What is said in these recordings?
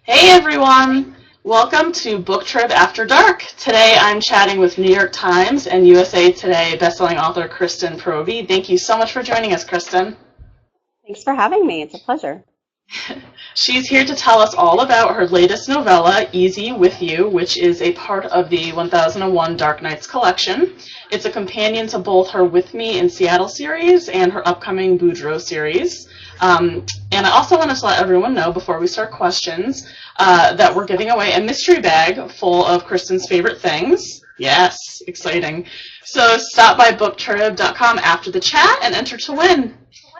Hey everyone! Welcome to BookTrib After Dark. Today I'm chatting with New York Times and USA Today bestselling author Kristen Proby. Thank you so much for joining us, Kristen. Thanks for having me. It's a pleasure. She's here to tell us all about her latest novella, Easy With You, which is a part of the 1001 Dark Nights collection. It's a companion to both her With Me in Seattle series and her upcoming Boudreaux series. And I also want to let everyone know before we start questions that we're giving away a mystery bag full of Kristen's favorite things. Yes, exciting. So stop by booktrib.com after the chat and enter to win.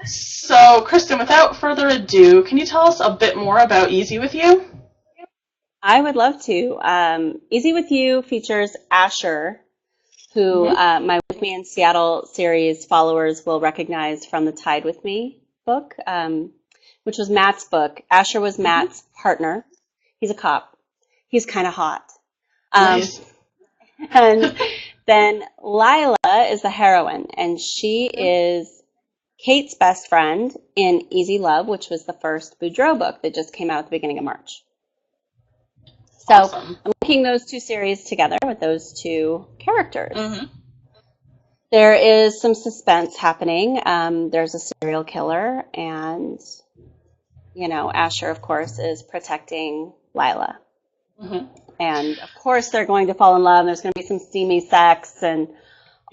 So, Kristen, without further ado, can you tell us a bit more about Easy With You? I would love to. Easy With You features Asher, who my With Me in Seattle series followers will recognize from the Tide With Me book, which was Matt's book. Asher was Matt's partner. He's a cop. He's kind of hot. Nice. And then Lila is the heroine, and she is Kate's best friend in Easy Love, which was the first Boudreaux book that just came out at the beginning of March. So Awesome. I'm linking those two series together with those two characters. There is some suspense happening. There's a serial killer, and, Asher, of course, is protecting Lila. And, of course, they're going to fall in love. There's going to be some steamy sex and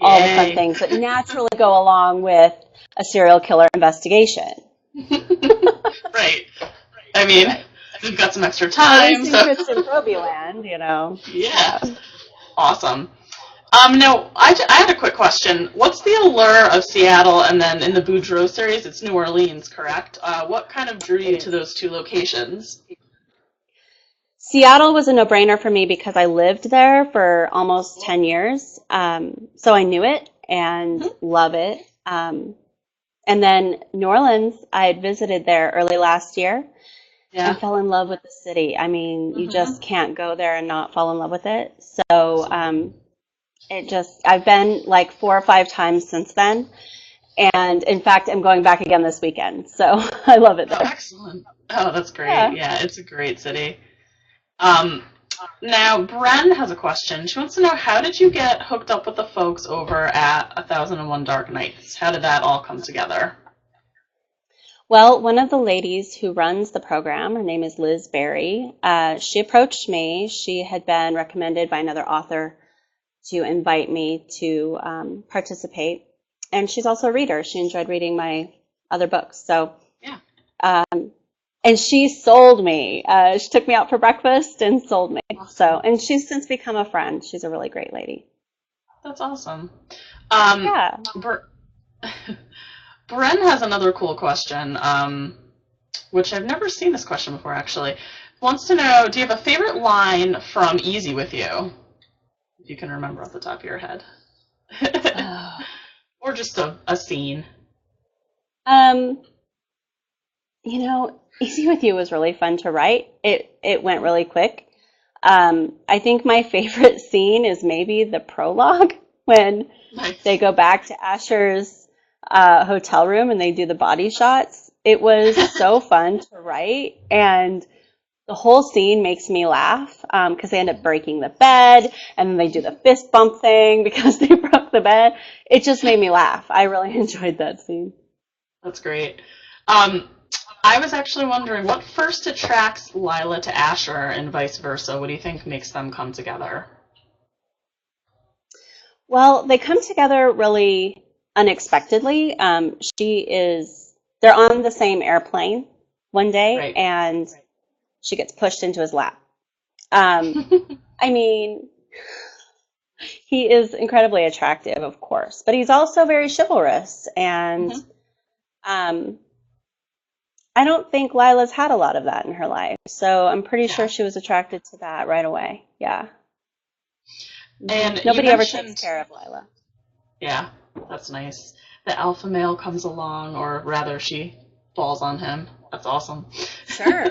all the fun things that naturally go along with a serial killer investigation. Right. I mean, we've got some extra time. So. Kristen Proby land, Yeah. Awesome. Now, I had a quick question. What's the allure of Seattle, and then in the Boudreaux series, it's New Orleans, correct? What kind of drew you to those two locations? Seattle was a no-brainer for me because I lived there for almost 10 years. So I knew it and love it. And then New Orleans, I had visited there early last year and fell in love with the city. I mean, you just can't go there and not fall in love with it. So I've been like 4 or 5 times since then. And in fact, I'm going back again this weekend. So I love it there. Oh, excellent. Oh, that's great. Yeah, it's a great city. Now, Bren has a question. She wants to know, how did you get hooked up with the folks over at 1001 Dark Nights? How did that all come together? Well, one of the ladies who runs the program, her name is Liz Berry, she approached me. She had been recommended by another author to invite me to participate. And she's also a reader. She enjoyed reading my other books. So, and she sold me. She took me out for breakfast and sold me. So, and she's since become a friend. She's a really great lady. That's awesome. Bren has another cool question, which I've never seen this question before, actually. Wants to know, do you have a favorite line from Easy With You? If you can remember off the top of your head. Or just a scene. Easy With You was really fun to write. It went really quick. I think my favorite scene is maybe the prologue when they go back to Asher's hotel room and they do the body shots. It was so fun to write, and the whole scene makes me laugh because they end up breaking the bed, and then they do the fist bump thing because they broke the bed. It just made me laugh. I really enjoyed that scene. That's great. I was actually wondering, what first attracts Lila to Asher and vice versa? What do you think makes them come together? Well, they come together really unexpectedly. They're on the same airplane one day, and she gets pushed into his lap. I mean, he is incredibly attractive, of course, but he's also very chivalrous, and I don't think Lila's had a lot of that in her life, so I'm pretty sure she was attracted to that right away. Yeah. And nobody ever takes care of Lila. Yeah, that's nice. The alpha male comes along, or rather she falls on him. That's awesome. Sure.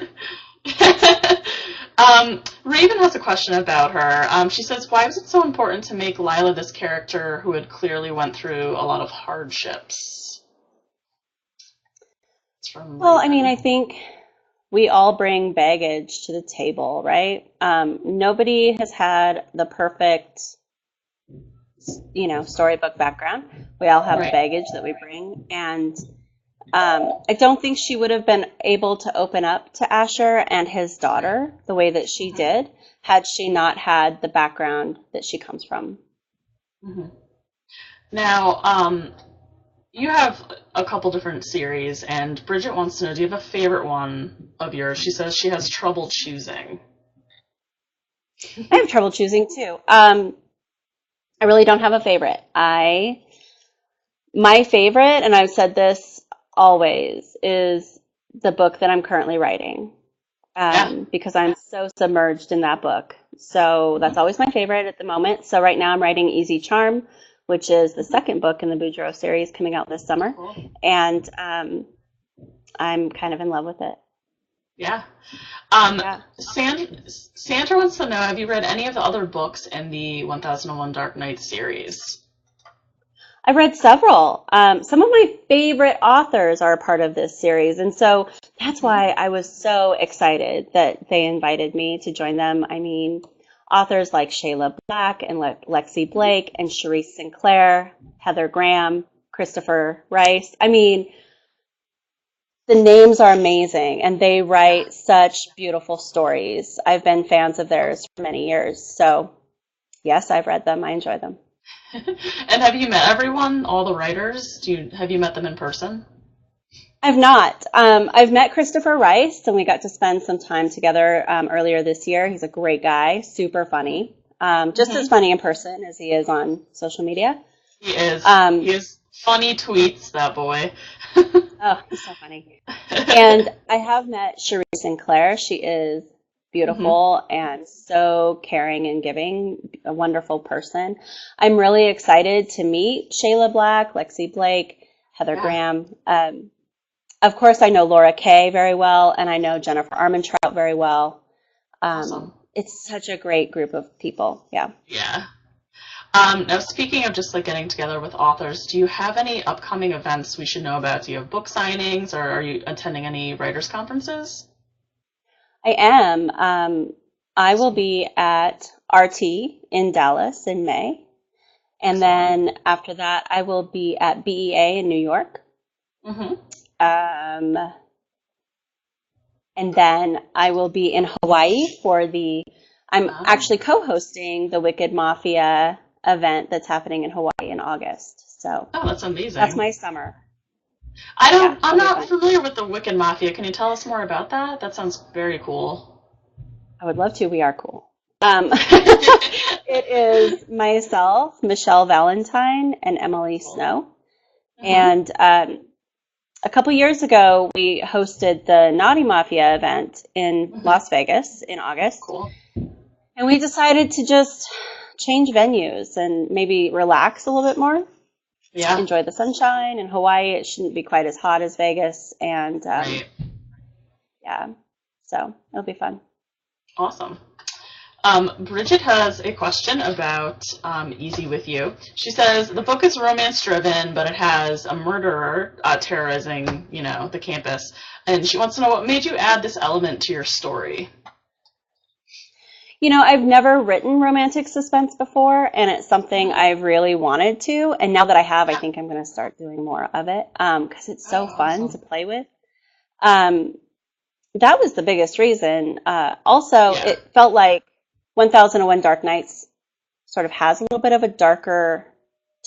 Raven has a question about her. She says, why was it so important to make Lila this character who had clearly went through a lot of hardships? Well, I mean, I think we all bring baggage to the table, right? Nobody has had the perfect, storybook background. We all have a Right. baggage that we bring. And I don't think she would have been able to open up to Asher and his daughter the way that she Mhm. did had she not had the background that she comes from. Mhm. Now, you have a couple different series, and Bridget wants to know, do you have a favorite one of yours? She says she has trouble choosing. I have trouble choosing too. I really don't have a favorite. My favorite, and I've said this always, is the book that I'm currently writing, Yeah. because I'm so submerged in that book. So that's Mhm. always my favorite at the moment. So right now I'm writing Easy Charm, which is the Mhm. second book in the Boudreaux series coming out this summer, Cool. and I'm kind of in love with it. Yeah. Um, Yeah. Sandra wants to know, have you read any of the other books in the 1001 Dark Knight series? I've read several. Some of my favorite authors are a part of this series, and so that's Mhm. why I was so excited that they invited me to join them. I mean, authors like Shayla Black and Lexi Mhm. Blake and Cherise Sinclair, Heather Graham, Christopher Rice. I mean, the names are amazing, and they Yeah. write such beautiful stories. I've been fans of theirs for many years, so yes, I've read them. I enjoy them. And have you met everyone, all the writers? Have you met them in person? I've not. I've met Christopher Rice, and we got to spend some time together earlier this year. He's a great guy, super funny, just as Hmm. funny in person as he is on social media. He is. He Um, is funny tweets, that boy. oh, he's so funny. And I have met Cherise Sinclair. She is Hmm. beautiful and so caring and giving, a wonderful person. I'm really excited to meet Shayla Black, Lexi Blake, Heather Yeah. Graham. Of course, I know Laura Kay very well, and I know Jennifer Armentrout very well. Awesome. It's such a great group of people. Yeah. Yeah. Now, speaking of just like getting together with authors, do you have any upcoming events we should know about? Do you have book signings, or are you attending any writers' conferences? I am. I will be at RT in Dallas in May. And Excellent. then after that, I will be at BEA in New York. Mm-hmm. Um, and then I will be in Hawaii I'm Oh. actually co-hosting the Wicked Mafia event that's happening in Hawaii in August. So Oh, that's that's amazing. my summer. Yeah, I'm it'll be not fun. familiar with the Wiccan Mafia. Can you tell us more about that? That sounds very cool. I would love to. We are cool. It is myself, Michelle Valentine, and Emily Cool. Snow. Mm-hmm. And a couple years ago, we hosted the Naughty Mafia event in Mm-hmm. Las Vegas in August. Cool. And we decided to just change venues and maybe relax a little bit more, Yeah. enjoy the sunshine. In Hawaii, it shouldn't be quite as hot as Vegas. And Right. yeah, so it'll be fun. Awesome. Bridget has a question about Easy With You. She says, the book is romance-driven, but it has a murderer terrorizing, the campus. And she wants to know what made you add this element to your story. I've never written romantic suspense before, and it's something Mm-hmm. I've really wanted to. And now that I have, I Yeah. think I'm going to start doing more of it because it's Oh, so fun to awesome. play with. Um, that was the biggest reason. Also, Yeah. it felt like 1001 Dark Nights sort of has a little bit of a darker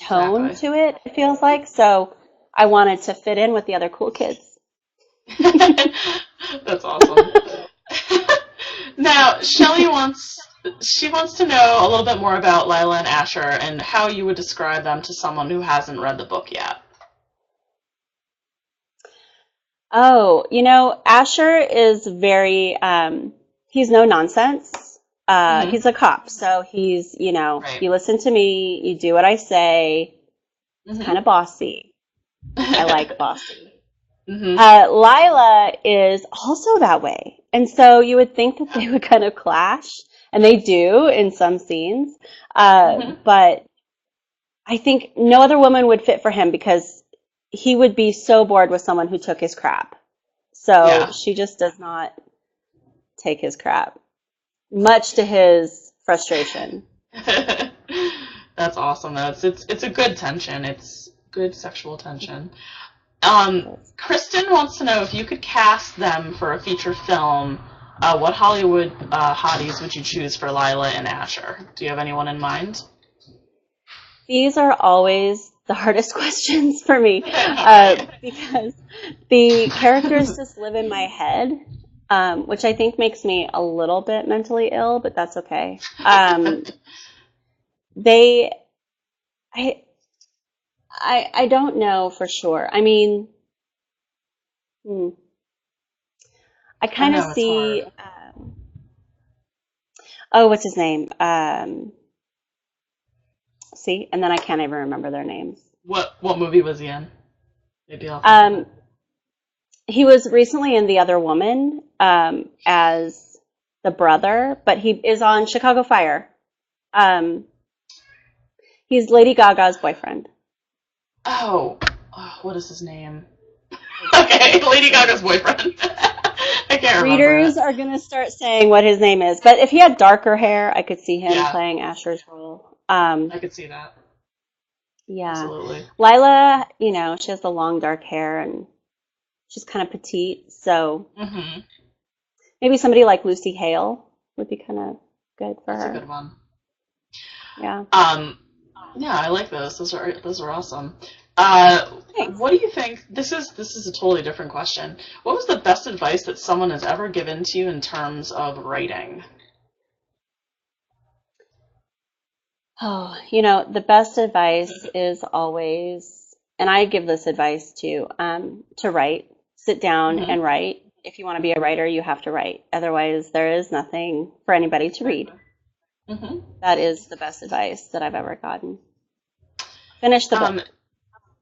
tone Exactly. to it, it feels like. So I wanted to fit in with the other cool kids. That's awesome. Now, she wants to know a little bit more about Lila and Asher and how you would describe them to someone who hasn't read the book yet. Oh, Asher is very, he's no nonsense. Mm-hmm. He's a cop. So Right. you listen to me, you do what I say. He's kind Mm-hmm. of bossy. I like bossy. Mm-hmm. Lila is also that way. And so you would think that they would kind of clash, and they do in some scenes. Mm-hmm. But I think no other woman would fit for him because he would be so bored with someone who took his crap. So she just does not take his crap, much to his frustration. That's awesome, though. It's a good tension. It's good sexual tension. Kristen wants to know if you could cast them for a feature film, what Hollywood hotties would you choose for Lila and Asher? Do you have anyone in mind? These are always the hardest questions for me because the characters just live in my head, which I think makes me a little bit mentally ill, but that's okay. I don't know for sure. I mean, I kind of see. What's his name? See, and then I can't even remember their names. What movie was he in? Maybe I'll. He was recently in The Other Woman as the brother, but he is on Chicago Fire. He's Lady Gaga's boyfriend. Oh, what is his name? Okay, Lady Gaga's boyfriend. I can't remember. Readers are going to start saying what his name is, but if he had darker hair, I could see him playing Asher's role. I could see that. Yeah. Absolutely. Lila, she has the long dark hair and she's kind of petite, so maybe somebody like Lucy Hale would be kind of good for her. That's a good one. Yeah. Yeah, I like those. Those are awesome. What do you think? This is a totally different question. What was the best advice that someone has ever given to you in terms of writing? Oh, the best advice is always, and I give this advice too, to write. Sit down and write. If you want to be a writer, you have to write. Otherwise, there is nothing for anybody to read. That is the best advice that I've ever gotten. Finish the book.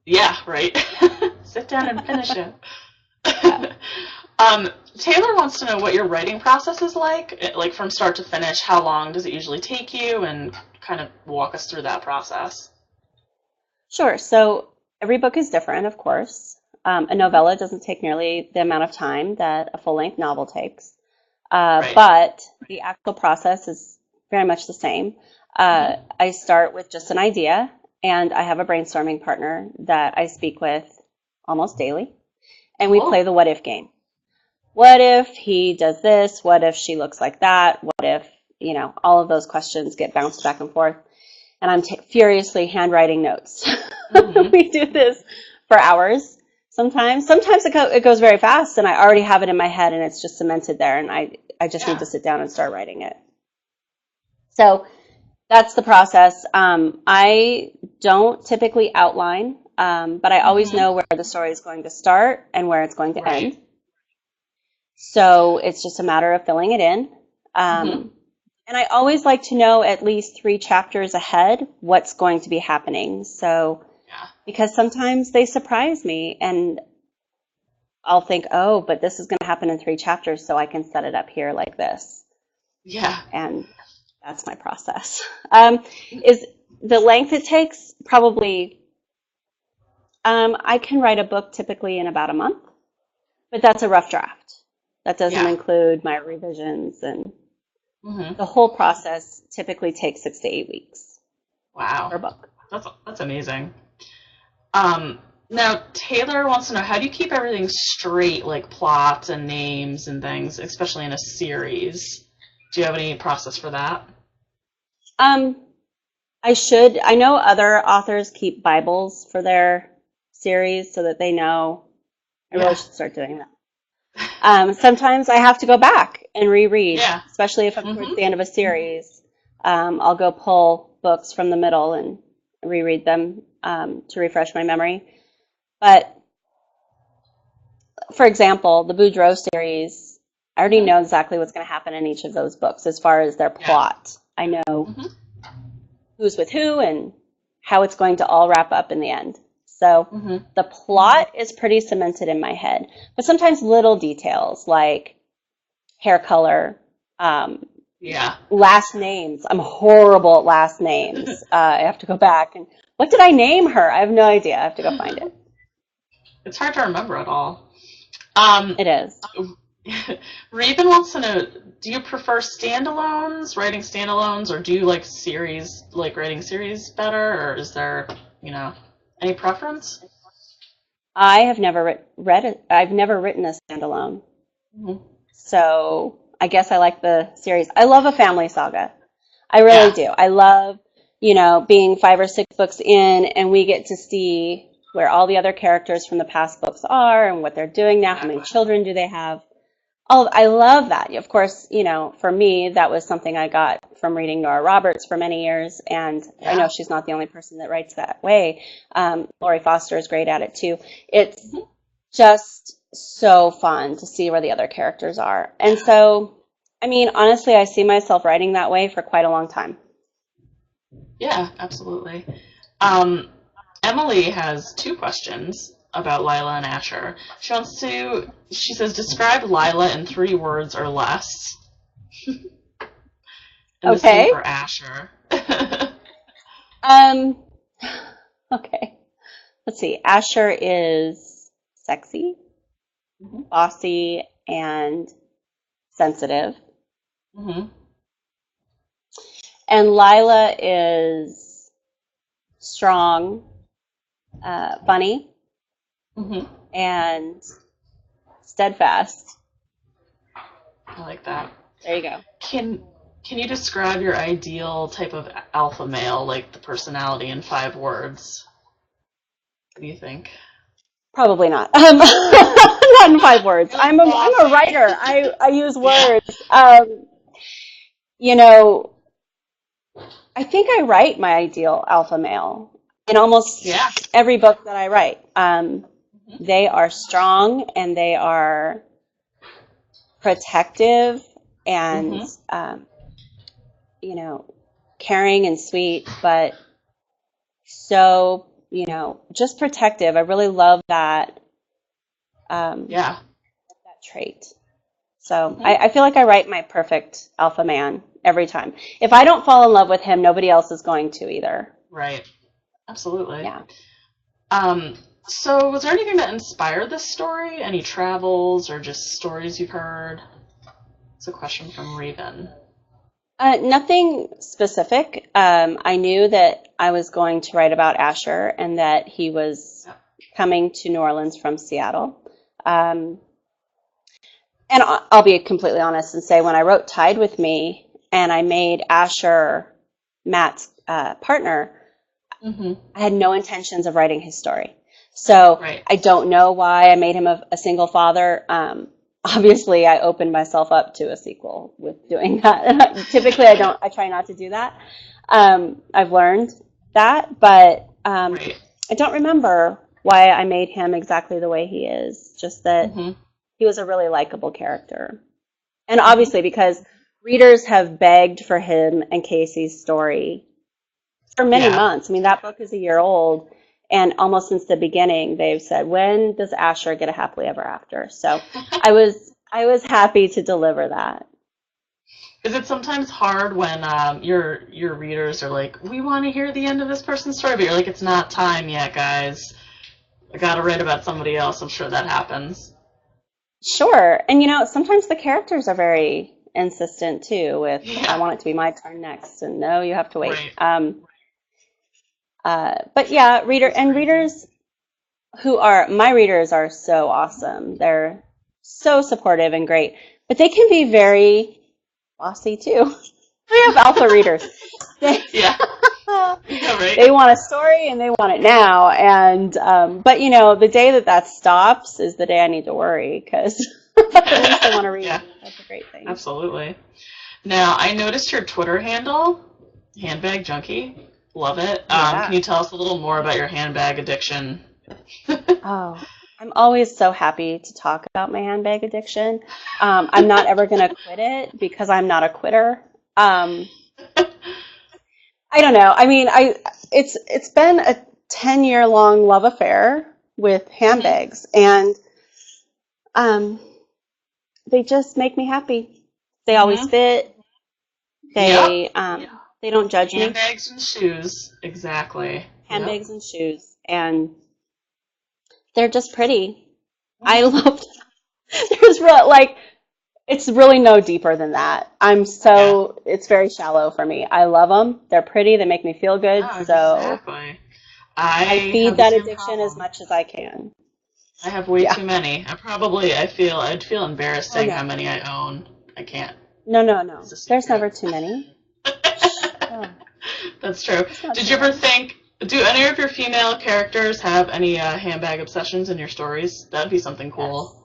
Yeah, right. Sit down and finish it. Taylor wants to know what your writing process is like from start to finish. How long does it usually take you, and kind of walk us through that process. Sure. So every book is different, of course. A novella doesn't take nearly the amount of time that a full-length novel takes, but the actual process is very much the same. I start with just an idea, and I have a brainstorming partner that I speak with almost daily, and we play the what if game. What if he does this? What if she looks like that? What if, all of those questions get bounced back and forth, and I'm furiously handwriting notes. We do this for hours. Sometimes it goes very fast, and I already have it in my head, and it's just cemented there, and I just need to sit down and start writing it. So that's the process. I don't typically outline, but I always know where the story is going to start and where it's going to end. So it's just a matter of filling it in. And I always like to know at least 3 chapters ahead what's going to be happening. So because sometimes they surprise me, and I'll think, oh, but this is going to happen in 3 chapters, so I can set it up here like this. Yeah. And that's my process. Is the length it takes? Probably, I can write a book typically in about a month, but that's a rough draft. That doesn't include my revisions, and the whole process typically takes 6 to 8 weeks. Wow. Per book. That's amazing. Now, Taylor wants to know, how do you keep everything straight, like plots and names and things, especially in a series? Do you have any process for that? I know other authors keep Bibles for their series so that they know. I really should start doing that. Sometimes I have to go back and reread, especially if I'm towards the end of a series. I'll go pull books from the middle and reread them to refresh my memory. But, for example, the Boudreaux series, I already know exactly what's going to happen in each of those books as far as their plot. I know who's with who and how it's going to all wrap up in the end. So the plot is pretty cemented in my head. But sometimes little details like hair color, last names. I'm horrible at last names. I have to go back. And what did I name her? I have no idea. I have to go find it. It's hard to remember it all. It is. Raven wants to know, do you prefer standalones, writing standalones, or do you like writing series better, or is there, any preference? I have never read it. I've never written a standalone. Mhm. So I guess I like the series. I love a family saga. I really Yeah. do. I love, being 5 or 6 books in and we get to see where all the other characters from the past books are and what they're doing now. How many Exactly. children do they have? Oh, I love that. Of course, for me, that was something I got from reading Nora Roberts for many years. And I know Yeah. she's not the only person that writes that way. Laurie Foster is great at it too. It's Mhm. just so fun to see where the other characters are. And so, I mean, honestly, I see myself writing that way for quite a long time. Yeah, absolutely. Um, Emily has 2 questions about Lila and Asher. She says, describe Lila in 3 words or less. And the same Okay. for Asher. Um, okay. Let's see. Asher is sexy, Mhm. bossy, and sensitive. Mhm. And Lila is strong, funny, Mhm. and steadfast. I like that. There you go. Can you describe your ideal type of alpha male, like the personality, in 5 words? What do you think? Probably not. Not in 5 words. Like I'm a bossy. writer. I use Yeah. words. You know, I think I write my ideal alpha male in almost Yeah. every book that I write. Mhm. They are strong and they are protective and, Mhm. you know, caring and sweet, but so, just protective. I really love Yeah. that trait. So Mhm. I feel like I write my perfect alpha man every time. If I don't fall in love with him, nobody else is going to either. Right. Absolutely. Yeah. Um, so was there anything that inspired this story? Any travels or just stories you've heard? It's a question from Raven. Nothing specific. I knew that I was going to write about Asher and that he was Yep. coming to New Orleans from Seattle. Um, and I'll be completely honest and say when I wrote Tied with Me and I made Asher Matt's partner, Mm-hmm. I had no intentions of writing his story. So Right. I don't know why I made him a single father. Obviously, I opened myself up to a sequel with doing that. Typically, I try not to do that. I've learned that, but Right. I don't remember why I made him exactly the way he is, just that Mm-hmm. he was a really likable character. And Mm-hmm. obviously, because readers have begged for him and Casey's story for many Yeah. months. I mean, that book is a year old, and almost since the beginning, they've said, "When does Asher get a happily ever after?" So I was happy to deliver that. Is it sometimes hard when your readers are like, we want to hear the end of this person's story, but you're like, it's not time yet, guys. I gotta write about somebody else. I'm sure that happens. Sure, and sometimes the characters are very insistent too. With I Yeah. want it to be my turn next, and no, you have to wait. Right. But yeah, It's crazy. readers who are my readers are so awesome. They're so supportive and great, but they can be very bossy too. We have alpha readers. They Yeah. Yeah. they Right. want a story and they want it now. And but the day that stops is the day I need to worry because at least they want to read. Yeah. That's a great thing. Absolutely. Now, I noticed your Twitter handle, Handbag Junkie. Love it. Can Yeah. you tell us a little more about your handbag addiction? Oh, I'm always so happy to talk about my handbag addiction. I'm not ever going to quit it because I'm not a quitter. Um, I don't know. I mean, it's been a 10-year long love affair with Mhm. handbags, and um, they just make me happy. They always Mhm. fit. Yep. They don't judge me. Handbags and shoes. Exactly. Yep. Handbags and shoes, and they're just pretty. I Mhm. love them. There's it's really no deeper than that. Yeah. It's very shallow for me. I love them. They're pretty. They make me feel good. No, So exactly. I I feed have the that same addiction as problem. much as I can. I have way Yeah. too many. I'd feel embarrassed Oh saying how no. many I own. I can't. No, no, It's no. a There's secret. never too many. Shh. No, That's true. it's not Did too you ever many. think, do any of your female characters have any handbag obsessions in your stories? That'd be something Yes. cool.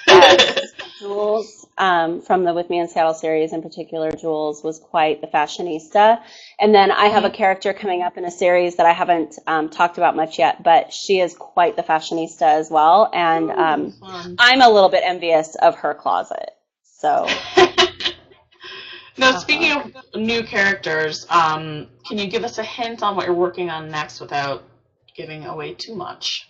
Yes. Jules, from the With Me in Seattle series in particular, Jules was quite the fashionista. And then I have a Mhm. character coming up in a series that I haven't talked about much yet, but she is quite the fashionista as well. And Ooh, fun. I'm a little bit envious of her closet. So, Now, speaking uh-huh. of new characters, can you give us a hint on what you're working on next without giving away too much?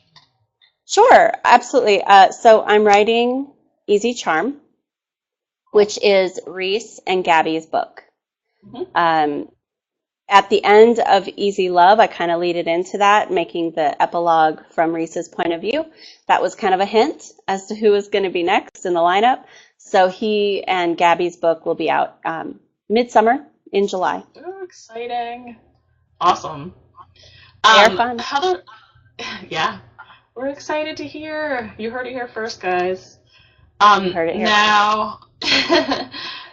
Sure, absolutely. So I'm writing Easy Charm, Cool. which is Reese and Gabby's book. Hmm. Um, At the end of Easy Love, I kind of lead it into that, making the epilogue from Reese's point of view. That was kind of a hint as to who is going to be next in the lineup. So he and Gabby's book will be out midsummer in July. Ooh, exciting. Awesome. They are fun. Heather, yeah, we're excited to hear. You heard it here first, guys. You heard it here first. Now,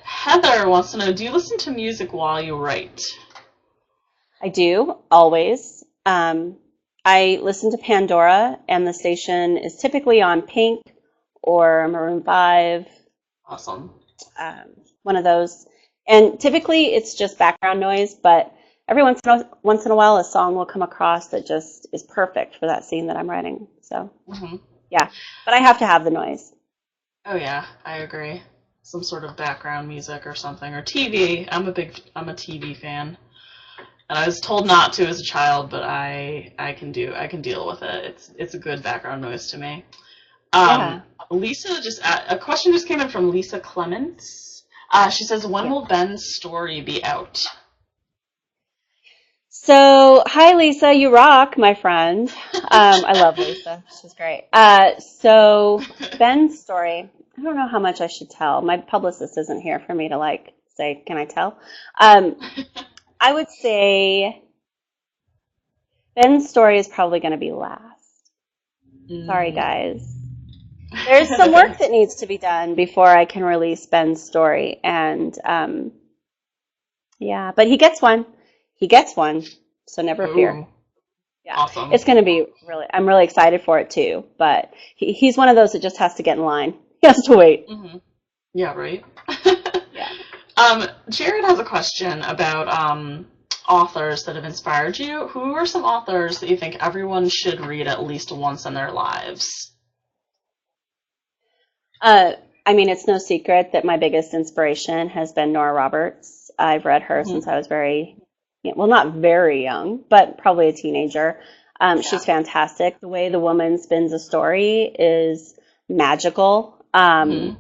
Heather wants to know, do you listen to music while you write? I do, always. I listen to Pandora, and the station is typically on Pink or Maroon 5, Awesome. one of those. And typically it's just background noise, but every once in a while a song will come across that just is perfect for that scene that I'm writing. So, Hmm. yeah. But I have to have the noise. Oh yeah, I agree. Some sort of background music or something, or TV. I'm a TV fan. And I was told not to as a child, but I can deal with it. It's a good background noise to me. Um, Yeah. Lisa a question just came in from Lisa Clements. She says, when Yeah. will Ben's story be out? So, hi Lisa, you rock, my friend. I love Lisa. She's great. So Ben's story, I don't know how much I should tell. My publicist isn't here for me to say, can I tell? Um, I would say Ben's story is probably going to be last. Sorry, Mm. guys. There's some work that needs to be done before I can release Ben's story. And yeah, but he gets one. He gets one. So never fear. Ooh, Yeah, awesome. it's going to be I'm really excited for it too. But he's one of those that just has to get in line. He has to wait. Hmm. Yeah, right. Yeah. Jared has a question about authors that have inspired you. Who are some authors that you think everyone should read at least once in their lives? Uh, I mean, it's no secret that my biggest inspiration has been Nora Roberts. I've read her Hmm. since I was well, not very young, but probably a teenager. Yeah. She's fantastic. The way the woman spins a story is magical. Hmm.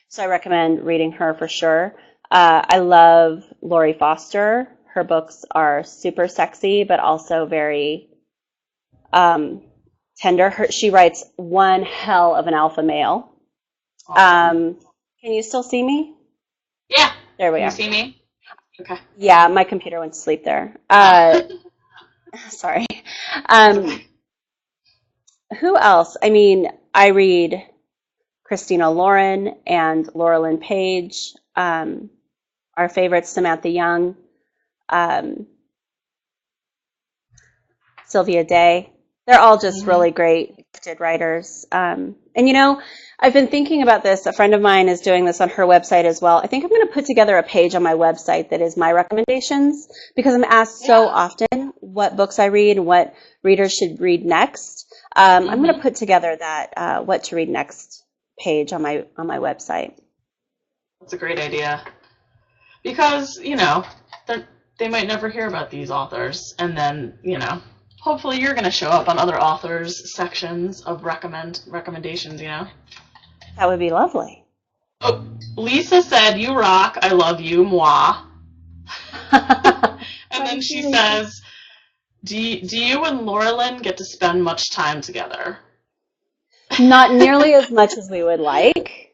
So I recommend reading her for sure. I love Laurie Foster. Her books are super sexy, but also very um, tender. She writes one hell of an alpha male. Awesome. Can you still see me? Yeah. There we Can you are. see me? Okay. Yeah, my computer went to sleep there. Sorry. That's Um, okay. who else? I mean, I read Christina Lauren and Laura Lynn Page. Our favorite, Samantha Young, um, Sylvia Day. They're all just Hmm. really great, gifted writers. And I've been thinking about this. A friend of mine is doing this on her website as well. I think I'm going to put together a page on my website that is my recommendations because I'm asked so Yeah. often what books I read and what readers should read next. I'm going to Hmm. put together that what to read next page on my website. That's a great idea. Because, they might never hear about these authors, and then, hopefully you're going to show up on other authors' sections of recommendations. That would be lovely. Oh, Lisa said, you rock, I love you, moi. And then Thank she you, Lisa. says, do you and Laura Lynn get to spend much time together? Not nearly as much as we would like,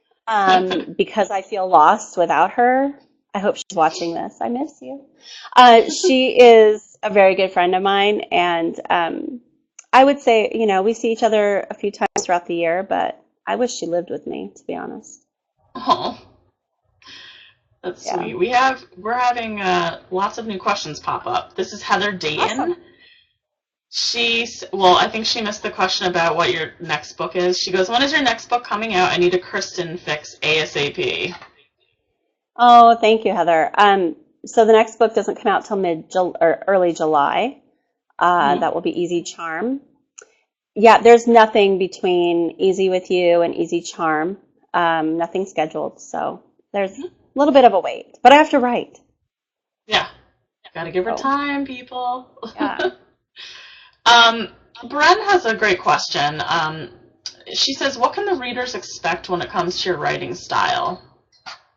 because I feel lost without her. I hope she's watching this. I miss you. She is a very good friend of mine, and I would say, we see each other a few times throughout the year, but I wish she lived with me, to be honest. Oh, that's Yeah. sweet. We're having lots of new questions pop up. This is Heather Dayton. Awesome. I think she missed the question about what your next book is. She goes, when is your next book coming out? I need a Kristen fix ASAP. Oh, thank you, Heather. So the next book doesn't come out till early July. That will be Easy Charm. Yeah, there's nothing between Easy with You and Easy Charm. Nothing scheduled, so there's a little bit of a wait. But I have to write. Yeah, gotta give her time, people. Yeah. Bren has a great question. She says, what can the readers expect when it comes to your writing style?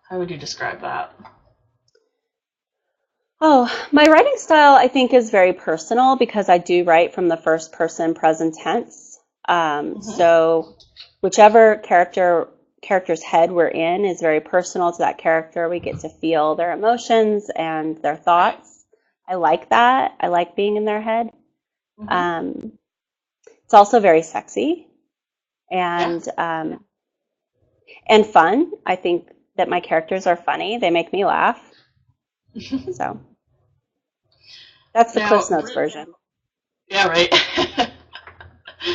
How would you describe that? Oh, my writing style, I think, is very personal because I do write from the first person present tense. So whichever character's head we're in is very personal to that character. We get to feel their emotions and their thoughts. I like that. I like being in their head. It's also very sexy and fun. I think that my characters are funny. They make me laugh. So that's the Cliff Notes version. Yeah, right.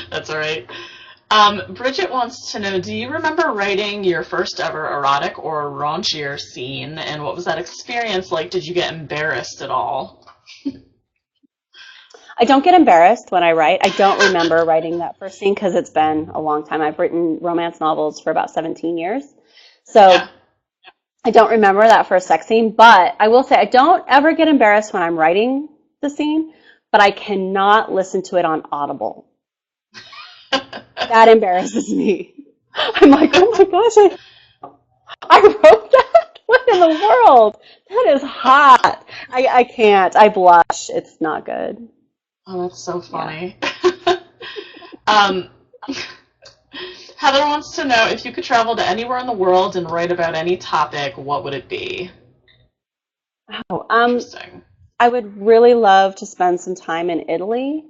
That's all right. Bridget wants to know, do you remember writing your first ever erotic or raunchier scene, and what was that experience like? Did you get embarrassed at all? I don't get embarrassed when I write. I don't remember writing that first scene because it's been a long time. I've written romance novels for about 17 years. So I don't remember that first sex scene, but I will say I don't ever get embarrassed when I'm writing the scene, but I cannot listen to it on Audible. That embarrasses me. I'm like, oh my gosh, I wrote that? What in the world? That is hot. I can't. I blush. It's not good. Oh, that's so funny. Heather wants to know, if you could travel to anywhere in the world and write about any topic, what would it be? Oh, Interesting. I would really love to spend some time in Italy.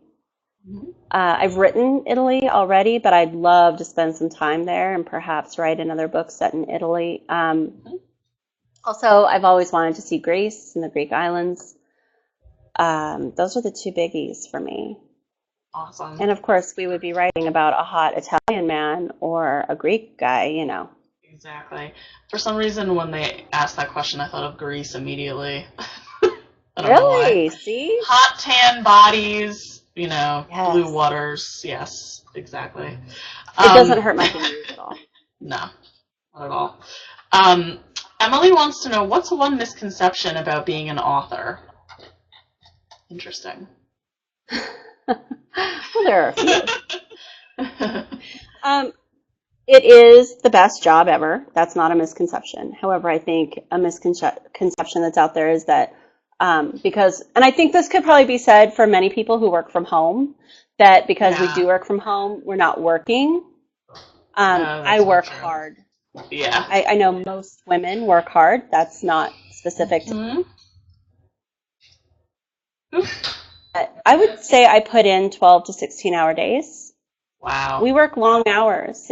I've written Italy already, but I'd love to spend some time there and perhaps write another book set in Italy. Also, I've always wanted to see Greece and the Greek islands. Those are the two biggies for me. Awesome. And of course, we would be writing about a hot Italian man or a Greek guy, Exactly. For some reason, when they asked that question, I thought of Greece immediately. I don't know why. Really? See? Hot tan bodies, Yes. blue waters. Yes, exactly. It doesn't hurt my feelings at all. No, not at all. Emily wants to know, what's one misconception about being an author? Interesting. Well, there are a few. It is the best job ever. That's not a misconception. However, I think a misconception that's out there is that and I think this could probably be said for many people who work from home, that because we do work from home, we're not working. I work hard. Yeah. I know most women work hard. That's not specific to I would say I put in 12 to 16-hour days. Wow. We work long hours,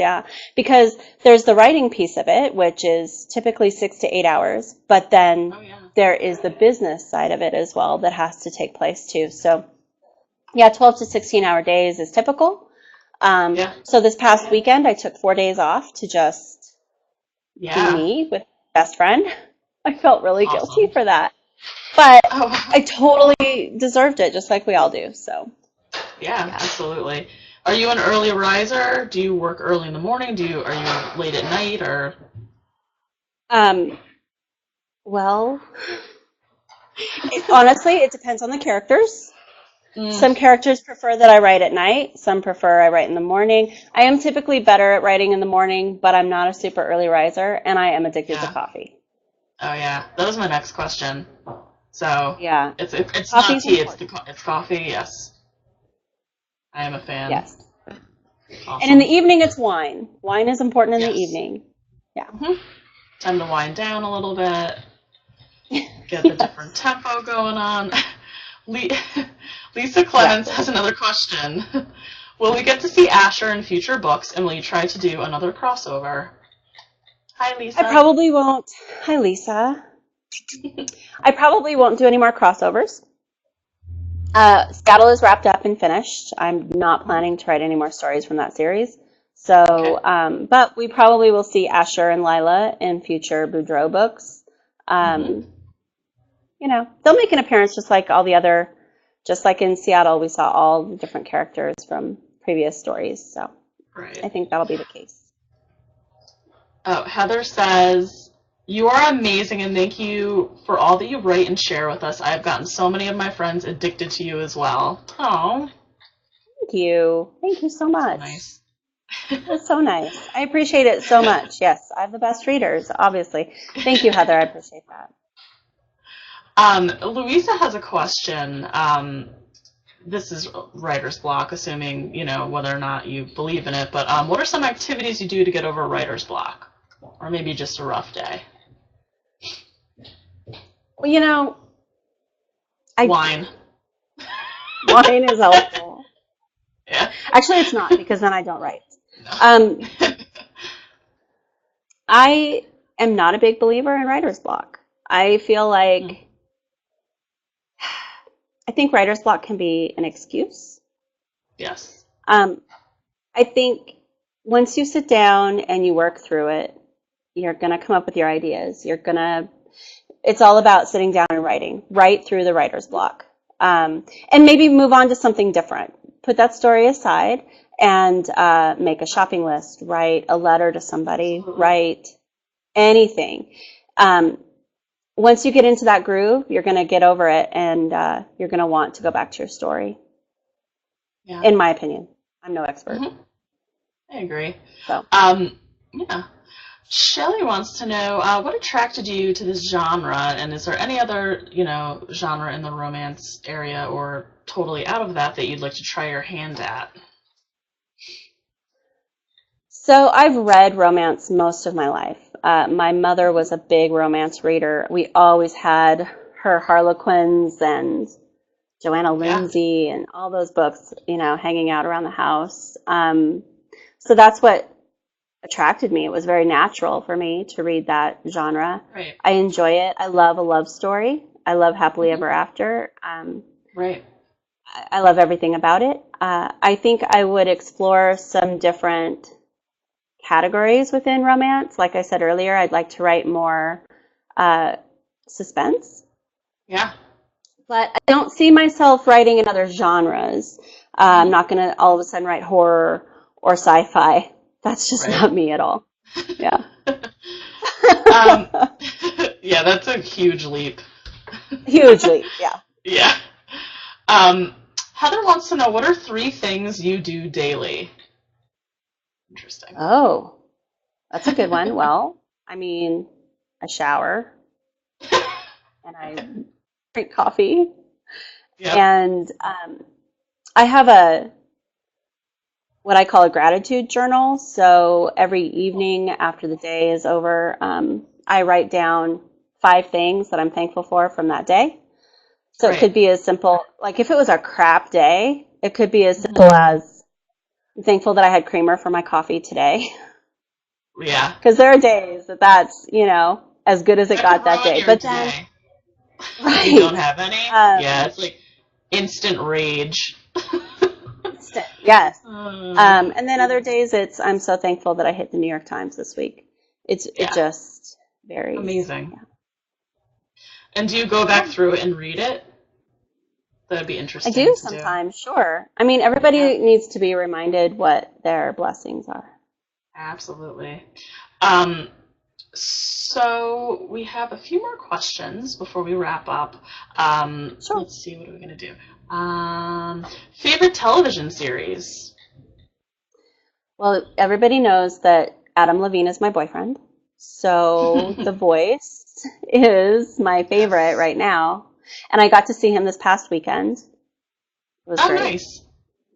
because there's the writing piece of it, which is typically 6 to 8 hours, but then there is the business side of it as well that has to take place too. So 12 to 16-hour days is typical. So this past weekend, I took 4 days off to just be me with my best friend. I felt really guilty for that. But I totally deserved it, just like we all do. So yeah, absolutely. Are you an early riser? Do you work early in the morning? Are you late at night, or? Well, honestly, it depends on the characters. Some characters prefer that I write at night. Some prefer I write in the morning. I am typically better at writing in the morning, but I'm not a super early riser, and I am addicted to coffee. Oh yeah, that was my next question. So it's not tea, it's coffee. Yes, I am a fan. Yes. And in the Awesome. evening, it's wine. Wine is important in the Yes. evening. Yeah. Time to wind down a little bit, get the different Yes. tempo going on. Le- Lisa Clemens Exactly. has another question. Will we get to see Asher in future books, and will you try to do another crossover? Hi, I Lisa. probably won't. Hi, Lisa. I probably won't do any more crossovers. Seattle is wrapped up and finished. I'm not planning to write any more stories from that series. Okay. So, but we probably will see Asher and Lila in future Boudreaux books. hmm Um, they'll make an appearance just like in Seattle, we saw all the different characters from previous stories. So I Right. think that'll be the case. Oh, Heather says, you are amazing and thank you for all that you write and share with us. I have gotten so many of my friends addicted to you as well. Oh, Thank you. Thank you so so much. nice. That's so nice. I appreciate it so much. Yes, I have the best readers, obviously. Thank you, Heather. I appreciate that. Louisa has a question. This is writer's block, assuming, whether or not you believe in it, but what are some activities you do to get over writer's block? Or maybe just a rough day? Well, Wine. wine is helpful. Yeah. Actually, it's not, because then I don't write. No. I am not a big believer in writer's block. I feel like I think writer's block can be an excuse. Yes. I think once you sit down and you work through it, you're going to come up with your ideas. It's all about sitting down and writing, right through the writer's block. And maybe move on to something different. Put that story aside and make a shopping list, write a letter to somebody, write anything. Once you get into that groove, you're going to get over it and you're going to want to go back to your story. Yeah. In my opinion. I'm no expert. Mm-hmm. I agree. So. Yeah. Shelley wants to know, what attracted you to this genre, and is there any other, genre in the romance area or totally out of that you'd like to try your hand at? So I've read romance most of my life. My mother was a big romance reader. We always had her Harlequins and Joanna Lindsay and all those books, hanging out around the house. So that's what attracted me. It was very natural for me to read that genre. Right. I enjoy it. I love a love story. I love happily ever after. Right. I love everything about it. I think I would explore some different categories within romance. Like I said earlier, I'd like to write more suspense. Yeah. But I don't see myself writing in other genres. I'm not going to all of a sudden write horror or sci-fi. That's just not me at all. Yeah. Yeah, that's a huge leap. Huge leap, yeah. Yeah. Heather wants to know, what are 3 things you do daily? Interesting. Oh, that's a good one. Well, I shower and I drink coffee. Yep. And I have what I call a gratitude journal. So every evening after the day is over, I write down 5 things that I'm thankful for from that day. So it could be as simple, like if it was a crap day, it could be as simple as, I'm thankful that I had creamer for my coffee today. Yeah. Because there are days that's, as good as it got that day. But then, right. You don't have any? Yeah, it's like instant rage. Instant, yes. And then other days I'm so thankful that I hit the New York Times this week. It just varies. Amazing. Yeah. And do you go back through it and read it? That'd be interesting. I do sometimes, sure. Everybody needs to be reminded what their blessings are. Absolutely. So we have a few more questions before we wrap up. Sure. Let's see, what are we going to do? Favorite television series? Well, everybody knows that Adam Levine is my boyfriend. So The Voice is my favorite right now. And I got to see him this past weekend. It was great. Nice.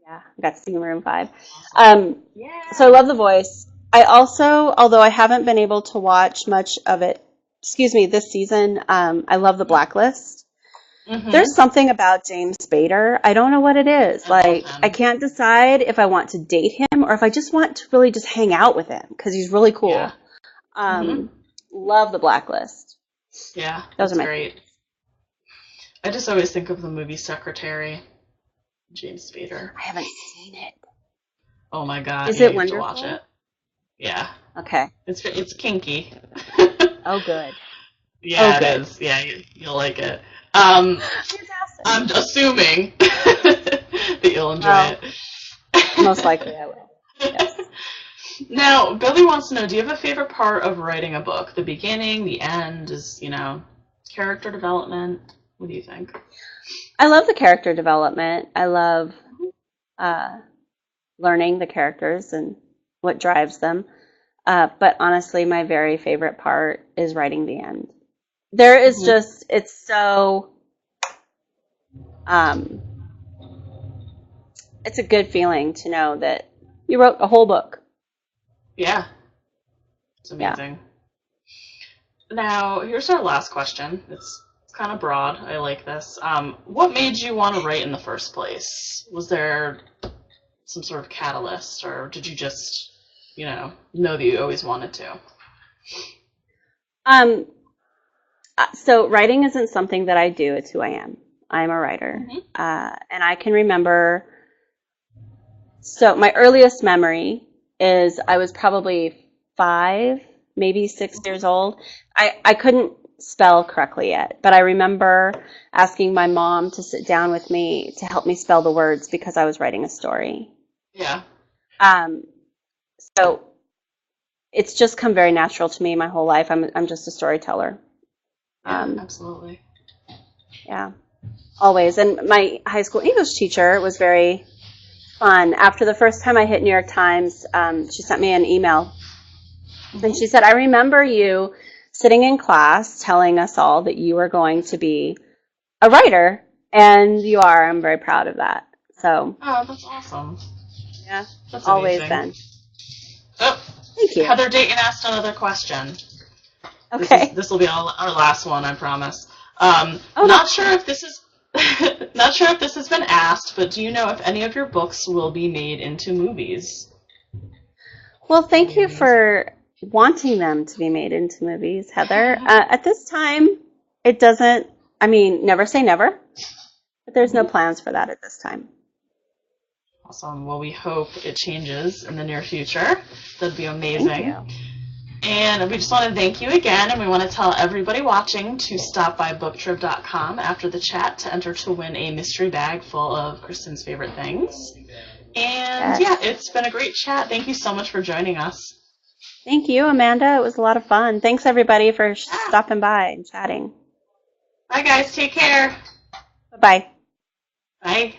Yeah, I got to see Maroon 5. Yeah. So I love the voice. I also, although I haven't been able to watch much of it, this season, I love The Blacklist. There's something about James Spader. I don't know what it is. Like, I can't decide if I want to date him or if I just want to really just hang out with him because he's really cool. Yeah. Love The Blacklist. Yeah, Those that's are my great. favorites. I just always think of the movie Secretary, James Spader. I haven't seen it. Oh my God. Is yeah, it you have wonderful? to watch it. Yeah. Okay. It's kinky. Oh, good. Yeah, good. it is. Yeah, you'll like it. Fantastic. I'm assuming that you'll enjoy it. Most likely I will. Yes. Now, Billy wants to know, do you have a favorite part of writing a book? The beginning, the end, character development? What do you think? I love the character development. I love learning the characters and what drives them. But honestly, my very favorite part is writing the end. There is just, it's so, it's a good feeling to know that you wrote a whole book. Yeah. It's amazing. Yeah. Now, here's our last question. It's kind of broad. I like this. What made you want to write in the first place? Was there some sort of catalyst, or did you just, know that you always wanted to? So writing isn't something that I do. It's who I am. I'm a writer. And I can remember, so my earliest memory is I was probably 5, maybe 6 years old. I couldn't spell correctly yet, but I remember asking my mom to sit down with me to help me spell the words because I was writing a story. Yeah. So it's just come very natural to me my whole life. I'm just a storyteller. Yeah, absolutely. Yeah, always. And my high school English teacher was very fun. After the first time I hit New York Times, she sent me an email. And she said, I remember you sitting in class telling us all that you were going to be a writer. And you are. I'm very proud of that. So. Oh, that's awesome. Yeah, that's always amazing. been. Oh, thank you. Heather Dayton asked another question. Okay. This will be our last one, I promise. Not sure if this is not sure if this has been asked, but do you know if any of your books will be made into movies? Well, thank you for wanting them to be made into movies, Heather. At this time, it doesn't, never say never, but there's no plans for that at this time. Awesome. Well, we hope it changes in the near future. That'd be amazing. Thank you. And we just want to thank you again, and we want to tell everybody watching to stop by BookTrib.com after the chat to enter to win a mystery bag full of Kristen's favorite things. And yeah, it's been a great chat. Thank you so much for joining us. Thank you, Amanda. It was a lot of fun. Thanks, everybody, for stopping by and chatting. Bye, guys. Take care. Bye-bye. Bye.